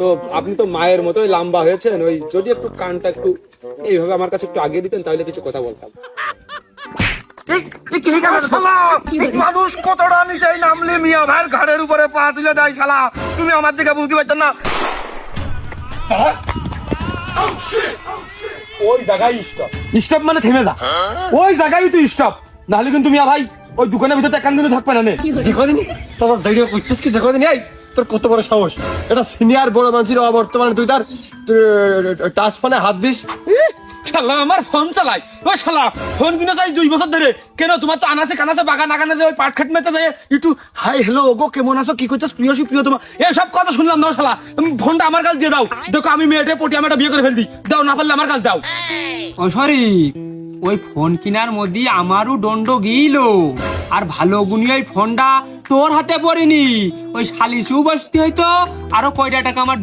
তো আপনি তো মায়ের মতোই লম্বা হয়েছেন, ওই যদি একটু কানটা একটু এইভাবে আমার কাছে একটু আগিয়ে দিতেন তাহলে কিছু কথা বলতাম। মানুষ কতটা নিচে নামলি মিয়া ভাইয়ের ঘাড়ের উপরে পা তুলে দেয় শালা, তুমি আমার দিকে বুঝতে পারছো না? ওই জায়গায় স্টপ, স্টপ মানে থেমে যা, ওই জায়গায় তুই স্টপ, নাহলে কিন্তু মিয়া ভাই ওই দোকানের ভিতরে একান দিনও থাকবে না। দেখো দিন তোর জায়গা করছিস কি, দেখো দিন এই তোর কত বড় সাহস, এটা সিনিয়র বড় মানুষের অবর্তমানে তুই তার টাচ ফোনে হাত দিস। শালা আমার ফোন চালাই, ওই শালা ফোন কিনে যাই 2 বছর ধরে, কেন তোমার তো আনাছে কানাছে বাগান আগানে ওই পাট খেট মেতে যায় একটু হাই হ্যালো গো কেমন আছো কি করছো প্রিয়সী প্রিয় তোমার এসব কথা শুনলাম না শালা, তুমি ফোনটা আমার কাছে দিয়ে দাও, দেখো আমি মেয়েটে পটি আমি একটা বিয়ে করে ফেলদি, দাও না পারলে আমার কাছে দাও। ও সরি, ওই ফোন কিনার মধ্যে আমারও দণ্ড গিল, আর ভালো গুনি ওই ফোনটা তোর হাতে পড়েনি, ওই শালিশু বসতে হইতো, আরো কয়টা টাকা আমার